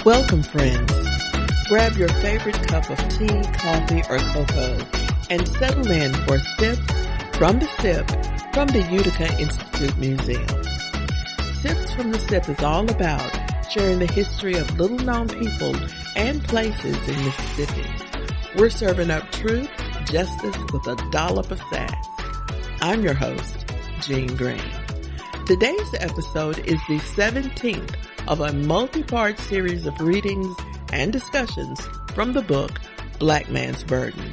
Welcome, friends. Grab your favorite cup of tea, coffee, or cocoa and settle in for Sips from the Sip from the Utica Institute Museum. Sips from the Sip is all about sharing the history of little-known people and places in Mississippi. We're serving up truth, justice with a dollop of sass. I'm your host, Jean Green. Today's episode is the 17th of a multi-part series of readings and discussions from the book Black Man's Burden.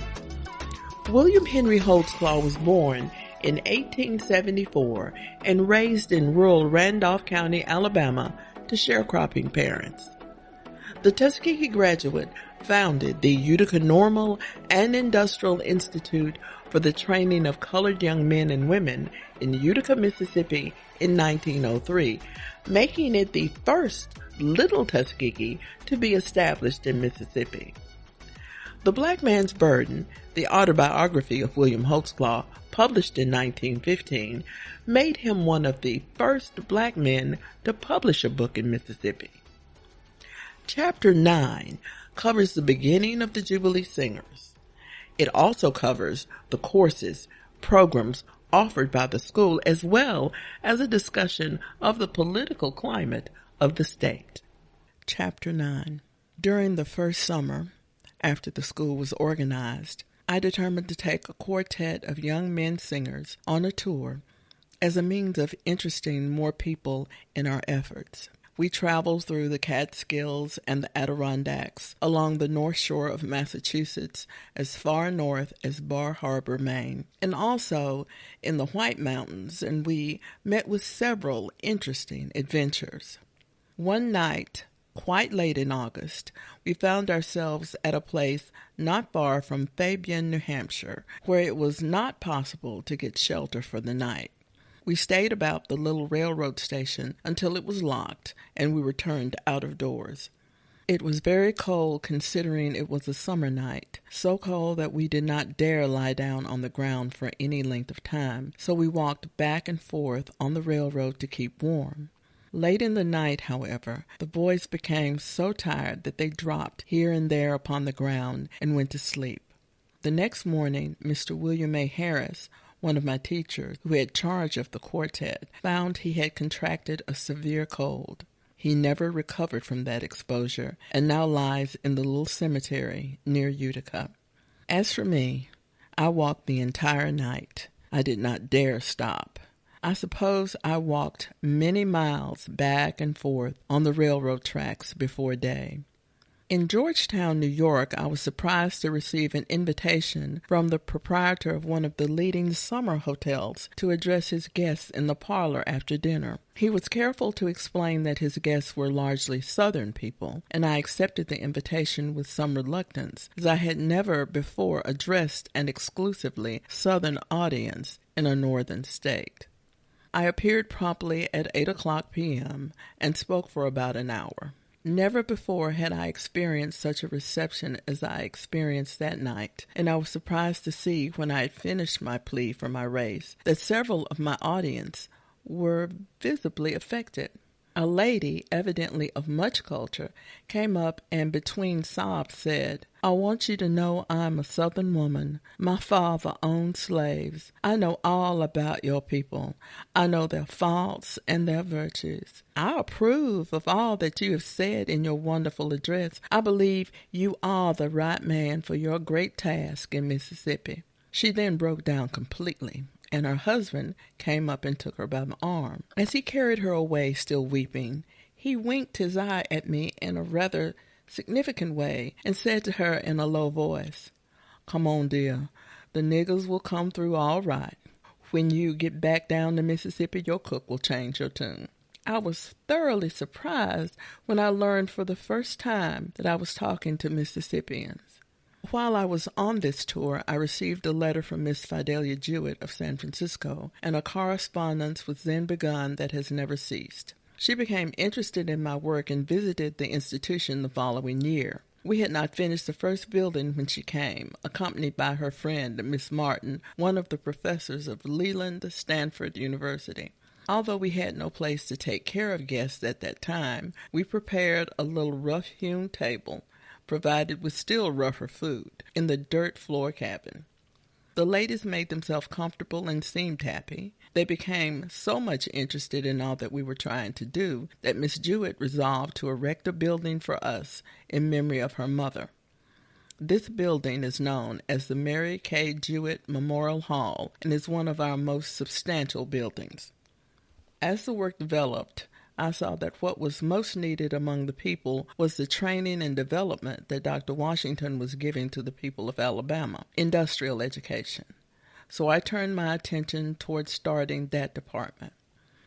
William Henry Holtzclaw was born in 1874 and raised in rural Randolph County, Alabama, to sharecropping parents. The Tuskegee graduate founded the Utica Normal and Industrial Institute for the Training of Colored Young Men and Women in Utica, Mississippi in 1903, making it the first Little Tuskegee to be established in Mississippi. The Black Man's Burden, the autobiography of William Holtzclaw, published in 1915, made him one of the first black men to publish a book in Mississippi. Chapter 9 covers the beginning of the Jubilee Singers. It also covers the courses, programs offered by the school, as well as a discussion of the political climate of the state. Chapter 9. During the first summer, after the school was organized, I determined to take a quartet of young men singers on a tour as a means of interesting more people in our efforts. We traveled through the Catskills and the Adirondacks, along the north shore of Massachusetts, as far north as Bar Harbor, Maine, and also in the White Mountains, and we met with several interesting adventures. One night, quite late in August, we found ourselves at a place not far from Fabian, New Hampshire, where it was not possible to get shelter for the night. We stayed about the little railroad station until it was locked, and we returned out of doors. It was very cold considering it was a summer night, so cold that we did not dare lie down on the ground for any length of time, so we walked back and forth on the railroad to keep warm. Late in the night, however, the boys became so tired that they dropped here and there upon the ground and went to sleep. The next morning, Mr. William A. Harris, one of my teachers, who had charge of the quartet, found he had contracted a severe cold. He never recovered from that exposure and now lies in the little cemetery near Utica. As for me, I walked the entire night. I did not dare stop. I suppose I walked many miles back and forth on the railroad tracks before day. In Georgetown, New York, I was surprised to receive an invitation from the proprietor of one of the leading summer hotels to address his guests in the parlor after dinner. He was careful to explain that his guests were largely Southern people, and I accepted the invitation with some reluctance, as I had never before addressed an exclusively Southern audience in a Northern state. I appeared promptly at 8:00 p.m. and spoke for about an hour. Never before had I experienced such a reception as I experienced that night, and I was surprised to see, when I had finished my plea for my race, that several of my audience were visibly affected. A lady, evidently of much culture, came up and between sobs said, "I want you to know I'm a Southern woman. My father owned slaves. I know all about your people. I know their faults and their virtues. I approve of all that you have said in your wonderful address. I believe you are the right man for your great task in Mississippi." She then broke down completely, and her husband came up and took her by the arm. As he carried her away, still weeping, he winked his eye at me in a rather significant way and said to her in a low voice, "Come on, dear, the niggers will come through all right. When you get back down to Mississippi, your cook will change your tune." I was thoroughly surprised when I learned for the first time that I was talking to Mississippians. While I was on this tour, I received a letter from Miss Fidelia Jewett of San Francisco, and a correspondence was then begun that has never ceased. She became interested in my work and visited the institution the following year. We had not finished the first building when she came, accompanied by her friend, Miss Martin, one of the professors of Leland Stanford University. Although we had no place to take care of guests at that time, we prepared a little rough-hewn table, provided with still rougher food, in the dirt floor cabin. The ladies made themselves comfortable and seemed happy. They became so much interested in all that we were trying to do that Miss Jewett resolved to erect a building for us in memory of her mother. This building is known as the Mary K. Jewett Memorial Hall and is one of our most substantial buildings. As the work developed, I saw that what was most needed among the people was the training and development that Dr. Washington was giving to the people of Alabama, industrial education. So I turned my attention towards starting that department.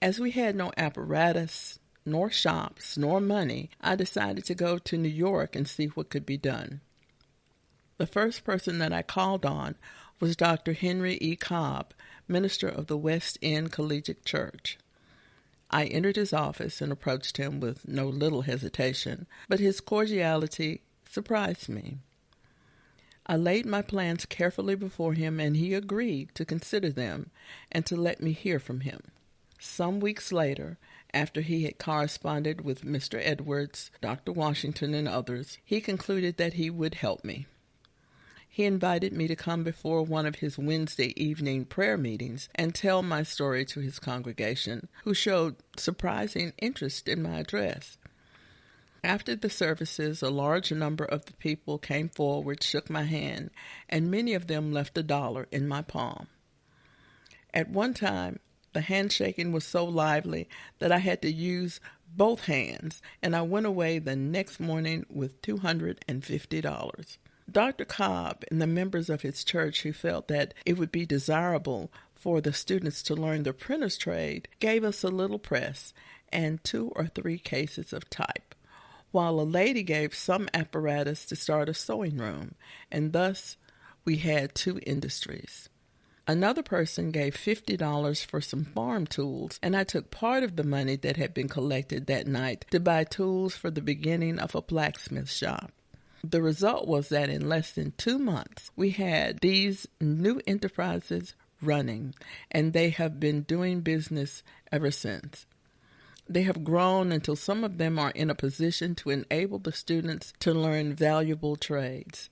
As we had no apparatus, nor shops, nor money, I decided to go to New York and see what could be done. The first person that I called on was Dr. Henry E. Cobb, minister of the West End Collegiate Church. I entered his office and approached him with no little hesitation, but his cordiality surprised me. I laid my plans carefully before him, and he agreed to consider them and to let me hear from him. Some weeks later, after he had corresponded with Mr. Edwards, Dr. Washington, and others, he concluded that he would help me. He invited me to come before one of his Wednesday evening prayer meetings and tell my story to his congregation, who showed surprising interest in my address. After the services, a large number of the people came forward, shook my hand, and many of them left $1 in my palm. At one time, the handshaking was so lively that I had to use both hands, and I went away the next morning with $250. Dr. Cobb and the members of his church who felt that it would be desirable for the students to learn the printer's trade gave us a little press and 2 or 3 cases of type, while a lady gave some apparatus to start a sewing room, and thus we had 2 industries. Another person gave $50 for some farm tools, and I took part of the money that had been collected that night to buy tools for the beginning of a blacksmith shop. The result was that in less than 2 months, we had these new enterprises running, and they have been doing business ever since. They have grown until some of them are in a position to enable the students to learn valuable trades.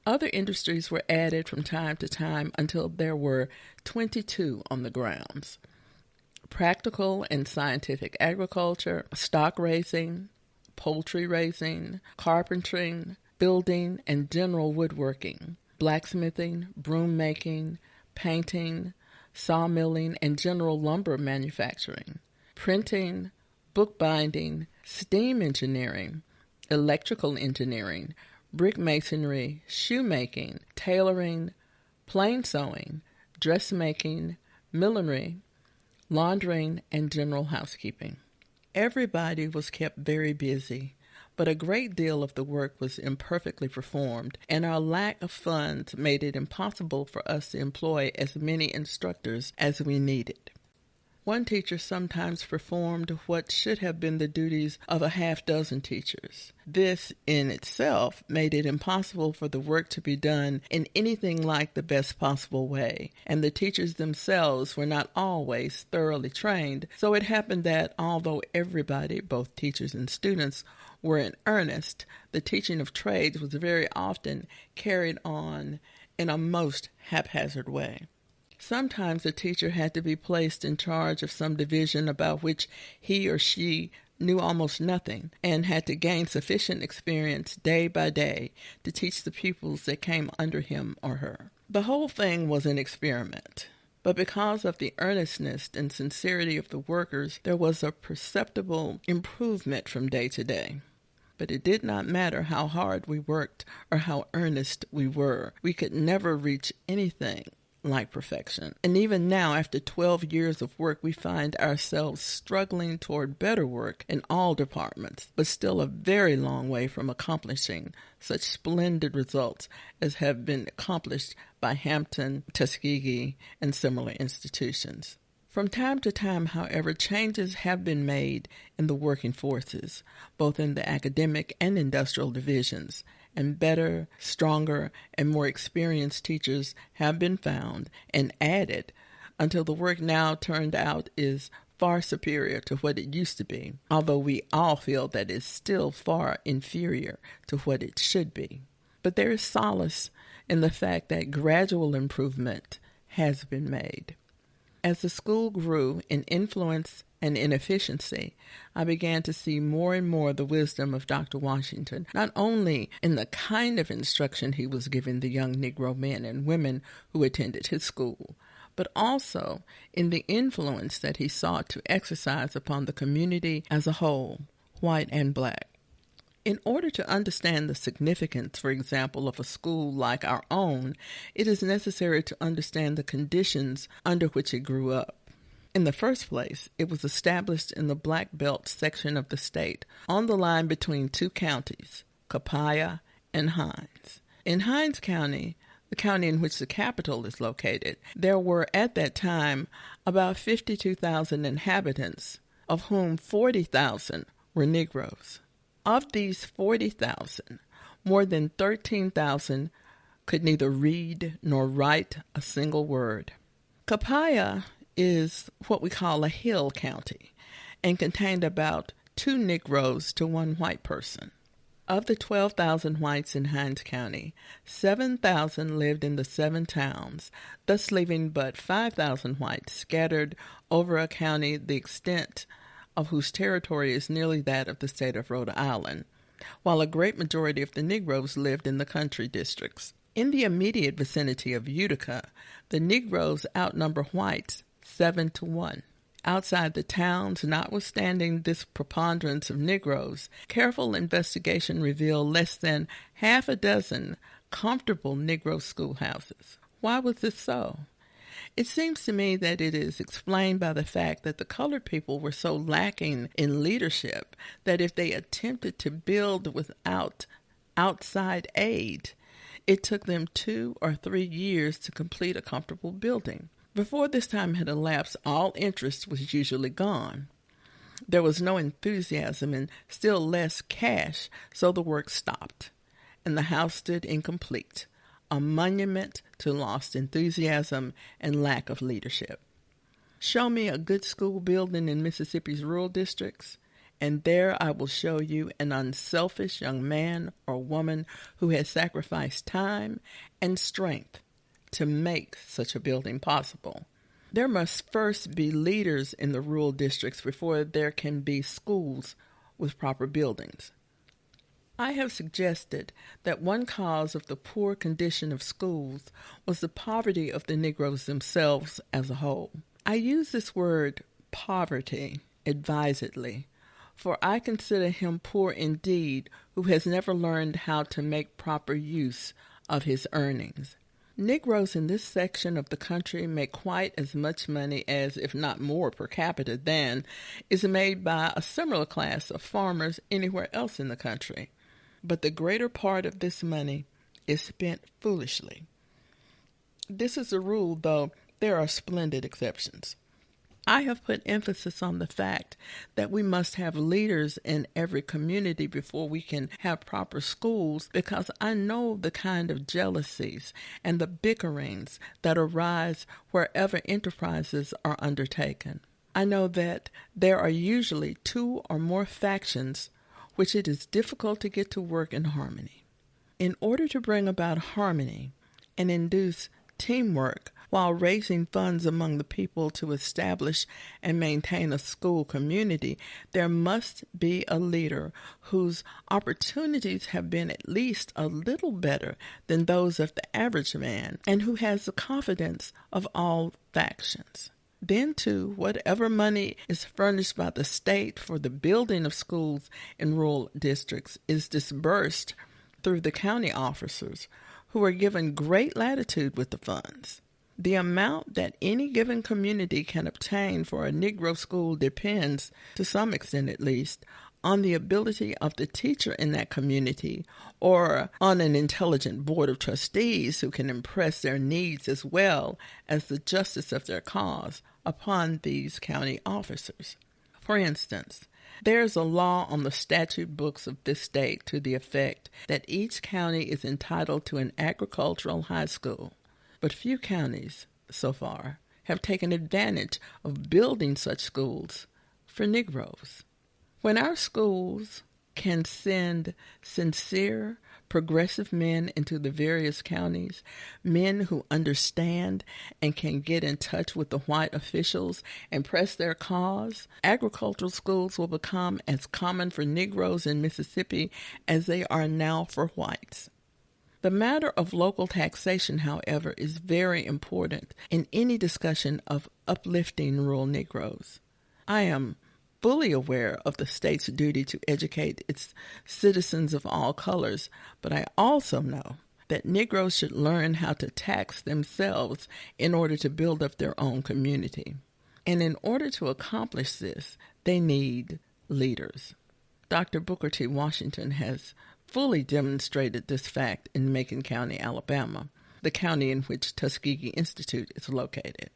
Other industries were added from time to time until there were 22 on the grounds: practical and scientific agriculture, stock raising, poultry raising, carpentering, building and general woodworking, blacksmithing, broom making, painting, sawmilling, and general lumber manufacturing, printing, bookbinding, steam engineering, electrical engineering, brick masonry, shoemaking, tailoring, plain sewing, dressmaking, millinery, laundering, and general housekeeping. Everybody was kept very busy, but a great deal of the work was imperfectly performed, and our lack of funds made it impossible for us to employ as many instructors as we needed. One teacher sometimes performed what should have been the duties of a half-dozen teachers. This, in itself, made it impossible for the work to be done in anything like the best possible way, and the teachers themselves were not always thoroughly trained, so it happened that although everybody, both teachers and students, were in earnest, the teaching of trades was very often carried on in a most haphazard way. Sometimes a teacher had to be placed in charge of some division about which he or she knew almost nothing, and had to gain sufficient experience day by day to teach the pupils that came under him or her. The whole thing was an experiment, but because of the earnestness and sincerity of the workers, there was a perceptible improvement from day to day. But it did not matter how hard we worked or how earnest we were. We could never reach anything like perfection. And even now, after 12 years of work, we find ourselves struggling toward better work in all departments, but still a very long way from accomplishing such splendid results as have been accomplished by Hampton, Tuskegee, and similar institutions. From time to time, however, changes have been made in the working forces, both in the academic and industrial divisions, and better, stronger, and more experienced teachers have been found and added until the work now turned out is far superior to what it used to be, although we all feel that it's still far inferior to what it should be. But there is solace in the fact that gradual improvement has been made. As the school grew in influence and in efficiency, I began to see more and more the wisdom of Dr. Washington, not only in the kind of instruction he was giving the young Negro men and women who attended his school, but also in the influence that he sought to exercise upon the community as a whole, white and black. In order to understand the significance, for example, of a school like our own, it is necessary to understand the conditions under which it grew up. In the first place, it was established in the Black Belt section of the state, on the line between two counties, Copiah and Hinds. In Hinds County, the county in which the capital is located, there were at that time about 52,000 inhabitants, of whom 40,000 were Negroes. Of these 40,000, more than 13,000 could neither read nor write a single word. Copiah is what we call a hill county and contained about 2 Negroes to 1 white person. Of the 12,000 whites in Hinds County, 7,000 lived in the 7 towns, thus leaving but 5,000 whites scattered over a county the extent of whose territory is nearly that of the state of Rhode Island, while a great majority of the Negroes lived in the country districts. In the immediate vicinity of Utica, the Negroes outnumber whites 7-1. Outside the towns, notwithstanding this preponderance of Negroes, careful investigation revealed less than half a dozen comfortable Negro schoolhouses. Why was this so? It seems to me that it is explained by the fact that the colored people were so lacking in leadership that if they attempted to build without outside aid, it took them 2 or 3 years to complete a comfortable building. Before this time had elapsed, all interest was usually gone. There was no enthusiasm and still less cash, so the work stopped, and the house stood incomplete, a monument to lost enthusiasm and lack of leadership. Show me a good school building in Mississippi's rural districts, and there I will show you an unselfish young man or woman who has sacrificed time and strength to make such a building possible. There must first be leaders in the rural districts before there can be schools with proper buildings. I have suggested that one cause of the poor condition of schools was the poverty of the Negroes themselves as a whole. I use this word poverty advisedly, for I consider him poor indeed who has never learned how to make proper use of his earnings. Negroes in this section of the country make quite as much money as, if not more per capita than, is made by a similar class of farmers anywhere else in the country. But the greater part of this money is spent foolishly. This is a rule, though there are splendid exceptions. I have put emphasis on the fact that we must have leaders in every community before we can have proper schools, because I know the kind of jealousies and the bickerings that arise wherever enterprises are undertaken. I know that there are usually 2 or more factions which it is difficult to get to work in harmony. In order to bring about harmony and induce teamwork while raising funds among the people to establish and maintain a school community, there must be a leader whose opportunities have been at least a little better than those of the average man, and who has the confidence of all factions. Then, too, whatever money is furnished by the state for the building of schools in rural districts is disbursed through the county officers, who are given great latitude with the funds. The amount that any given community can obtain for a Negro school depends, to some extent at least, on the ability of the teacher in that community, or on an intelligent board of trustees who can impress their needs as well as the justice of their cause upon these county officers. For instance, there is a law on the statute books of this state to the effect that each county is entitled to an agricultural high school, but few counties, so far, have taken advantage of building such schools for Negroes. When our schools can send sincere, progressive men into the various counties, men who understand and can get in touch with the white officials and press their cause, agricultural schools will become as common for Negroes in Mississippi as they are now for whites. The matter of local taxation, however, is very important in any discussion of uplifting rural Negroes. I am fully aware of the state's duty to educate its citizens of all colors, but I also know that Negroes should learn how to tax themselves in order to build up their own community. And in order to accomplish this, they need leaders. Dr. Booker T. Washington has fully demonstrated this fact in Macon County, Alabama, the county in which Tuskegee Institute is located.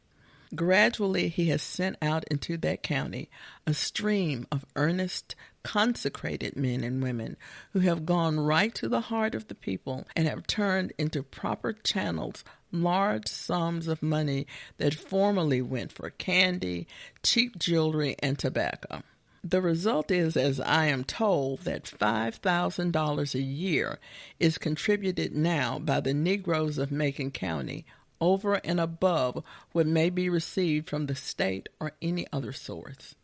Gradually, he has sent out into that county a stream of earnest, consecrated men and women who have gone right to the heart of the people and have turned into proper channels large sums of money that formerly went for candy, cheap jewelry, and tobacco. The result is, as I am told, that $5,000 a year is contributed now by the Negroes of Macon County over and above what may be received from the state or any other source.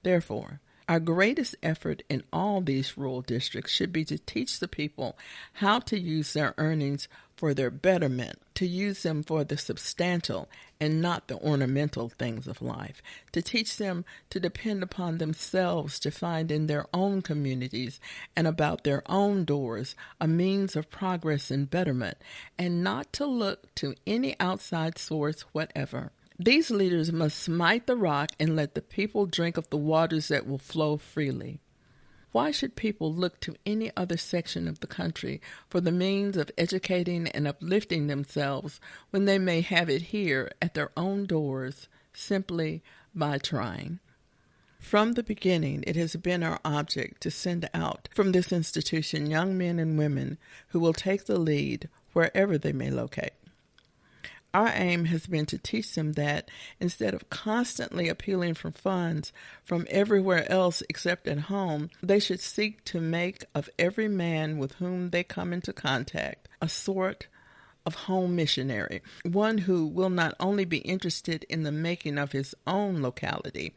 Therefore, our greatest effort in all these rural districts should be to teach the people how to use their earnings for their betterment, to use them for the substantial and not the ornamental things of life, to teach them to depend upon themselves to find in their own communities and about their own doors a means of progress and betterment, and not to look to any outside source whatever. These leaders must smite the rock and let the people drink of the waters that will flow freely. Why should people look to any other section of the country for the means of educating and uplifting themselves when they may have it here at their own doors simply by trying? From the beginning, it has been our object to send out from this institution young men and women who will take the lead wherever they may locate. Our aim has been to teach them that instead of constantly appealing for funds from everywhere else except at home, they should seek to make of every man with whom they come into contact a sort of home missionary, one who will not only be interested in the making of his own locality,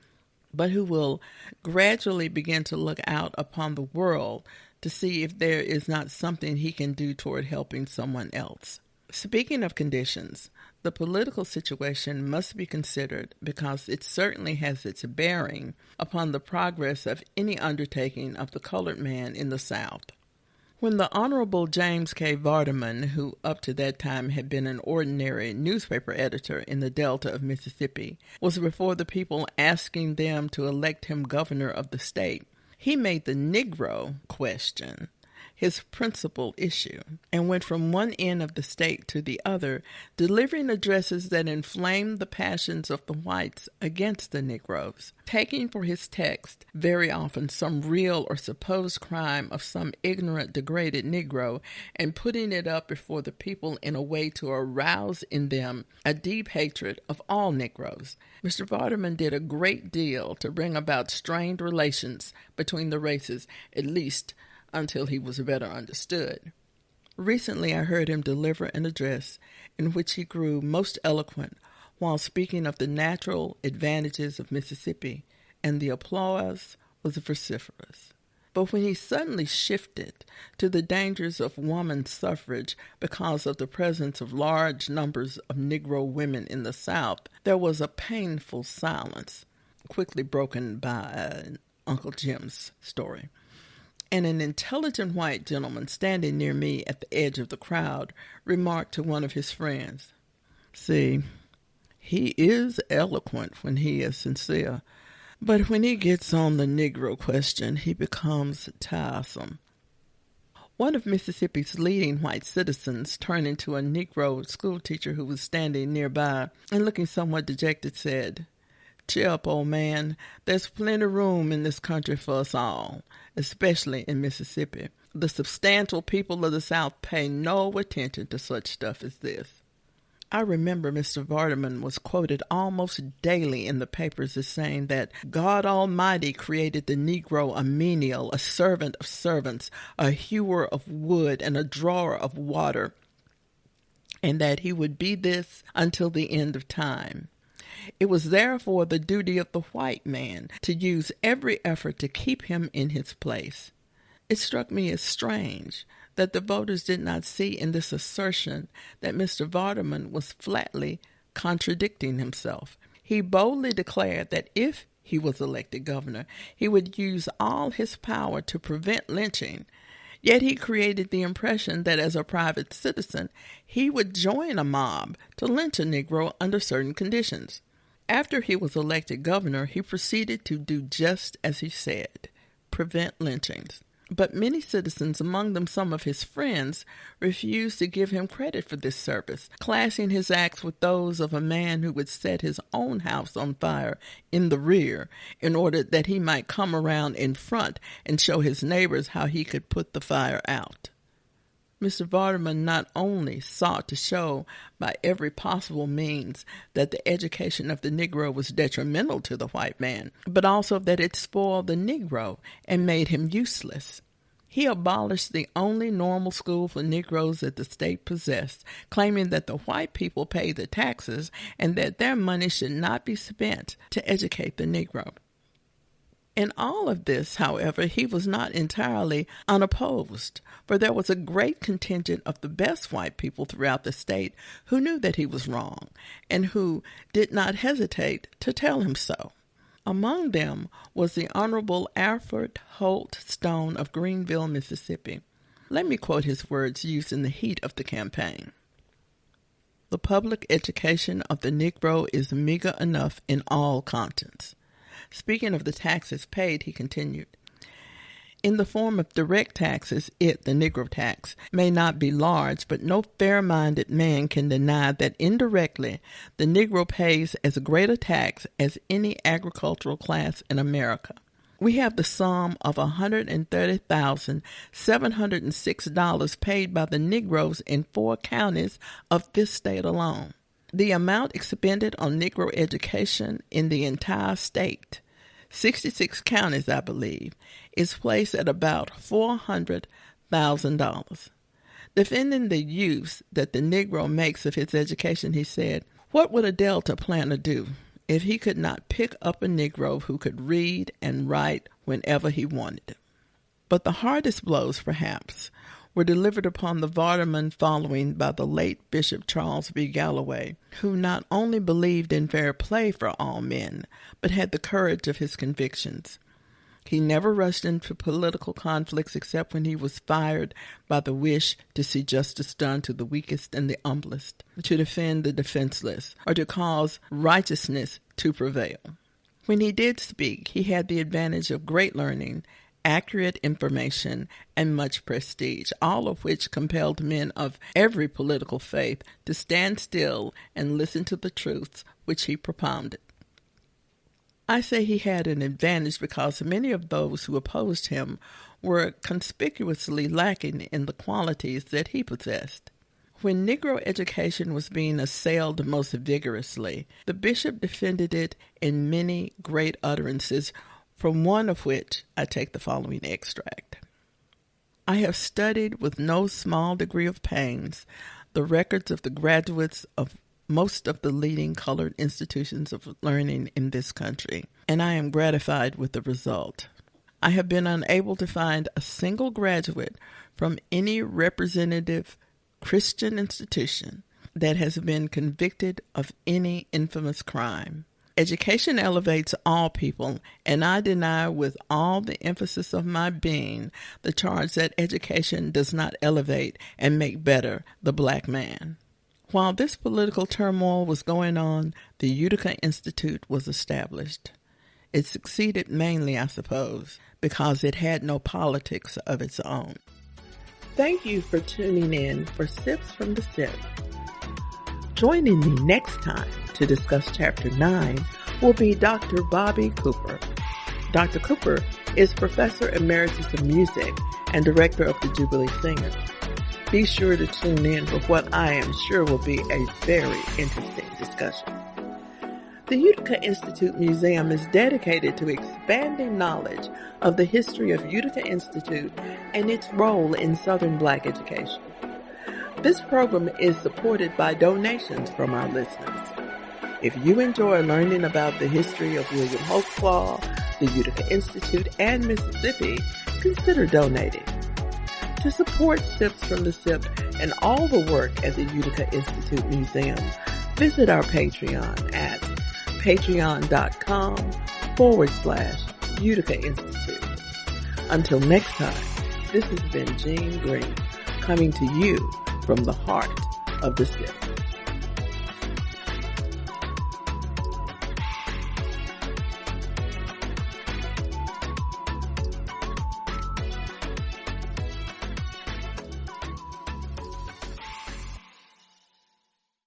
but who will gradually begin to look out upon the world to see if there is not something he can do toward helping someone else. Speaking of conditions, the political situation must be considered because it certainly has its bearing upon the progress of any undertaking of the colored man in the South. When the Honorable James K. Vardaman, who up to that time had been an ordinary newspaper editor in the Delta of Mississippi, was before the people asking them to elect him governor of the state, he made the Negro question his principal issue, and went from one end of the state to the other, delivering addresses that inflamed the passions of the whites against the Negroes, taking for his text very often some real or supposed crime of some ignorant, degraded Negro, and putting it up before the people in a way to arouse in them a deep hatred of all Negroes. Mr. Vardaman did a great deal to bring about strained relations between the races, at least until he was better understood. Recently I heard him deliver an address in which he grew most eloquent while speaking of the natural advantages of Mississippi, and the applause was vociferous. But when he suddenly shifted to the dangers of woman suffrage because of the presence of large numbers of Negro women in the South, there was a painful silence, quickly broken by Uncle Jim's story. And an intelligent white gentleman standing near me at the edge of the crowd remarked to one of his friends, "See, he is eloquent when he is sincere, but when he gets on the Negro question, he becomes tiresome." One of Mississippi's leading white citizens, turning to a Negro schoolteacher who was standing nearby and looking somewhat dejected, said, "Cheer up, old man. There's plenty of room in this country for us all, especially in Mississippi. The substantial people of the South pay no attention to such stuff as this." I remember Mr. Vardaman was quoted almost daily in the papers as saying that God Almighty created the Negro a menial, a servant of servants, a hewer of wood, and a drawer of water, and that he would be this until the end of time. It was therefore the duty of the white man to use every effort to keep him in his place. It struck me as strange that the voters did not see in this assertion that Mr. Vardaman was flatly contradicting himself. He boldly declared that if he was elected governor, he would use all his power to prevent lynching. Yet he created the impression that as a private citizen, he would join a mob to lynch a Negro under certain conditions. After he was elected governor, he proceeded to do just as he said, prevent lynchings. But many citizens, among them some of his friends, refused to give him credit for this service, classing his acts with those of a man who would set his own house on fire in the rear in order that he might come around in front and show his neighbors how he could put the fire out. Mr. Vardaman not only sought to show by every possible means that the education of the Negro was detrimental to the white man, but also that it spoiled the Negro and made him useless. He abolished the only normal school for Negroes that the state possessed, claiming that the white people paid the taxes and that their money should not be spent to educate the Negro. In all of this, however, he was not entirely unopposed, for there was a great contingent of the best white people throughout the state who knew that he was wrong and who did not hesitate to tell him so. Among them was the Honorable Alfred Holt Stone of Greenville, Mississippi. Let me quote his words used in the heat of the campaign. "The public education of the Negro is meager enough in all contents." Speaking of the taxes paid, he continued, "In the form of direct taxes, it, the Negro tax, may not be large, but no fair-minded man can deny that indirectly the Negro pays as great a tax as any agricultural class in America. We have the sum of $130,706 paid by the Negroes in 4 counties of this state alone. The amount expended on Negro education in the entire state, 66 counties, I believe, is placed at about $400,000. Defending the use that the Negro makes of his education, he said, "What would a Delta planter do if he could not pick up a Negro who could read and write whenever he wanted?" But the hardest blows, perhaps, were delivered upon the Vardaman following by the late Bishop Charles B. Galloway, who not only believed in fair play for all men, but had the courage of his convictions. He never rushed into political conflicts except when he was fired by the wish to see justice done to the weakest and the humblest, to defend the defenseless, or to cause righteousness to prevail. When he did speak, he had the advantage of great learning, accurate information, and much prestige, all of which compelled men of every political faith to stand still and listen to the truths which he propounded. I say he had an advantage because many of those who opposed him were conspicuously lacking in the qualities that he possessed. When Negro education was being assailed most vigorously, the bishop defended it in many great utterances, from one of which I take the following extract. "I have studied with no small degree of pains the records of the graduates of most of the leading colored institutions of learning in this country, and I am gratified with the result. I have been unable to find a single graduate from any representative Christian institution that has been convicted of any infamous crime. Education elevates all people, and I deny with all the emphasis of my being the charge that education does not elevate and make better the black man." While this political turmoil was going on, the Utica Institute was established. It succeeded mainly, I suppose, because it had no politics of its own. Thank you for tuning in for Sips from the Sip. Joining me next time to discuss Chapter 9 will be Dr. Bobby Cooper. Dr. Cooper is Professor Emeritus of Music and Director of the Jubilee Singers. Be sure to tune in for what I am sure will be a very interesting discussion. The Utica Institute Museum is dedicated to expanding knowledge of the history of Utica Institute and its role in Southern Black education. This program is supported by donations from our listeners. If you enjoy learning about the history of William Holtzclaw, the Utica Institute, and Mississippi, consider donating. To support Sips from the Sip and all the work at the Utica Institute Museum, visit our Patreon at patreon.com/Utica Institute. Until next time, this has been Jean Green, coming to you from the heart of the Sip.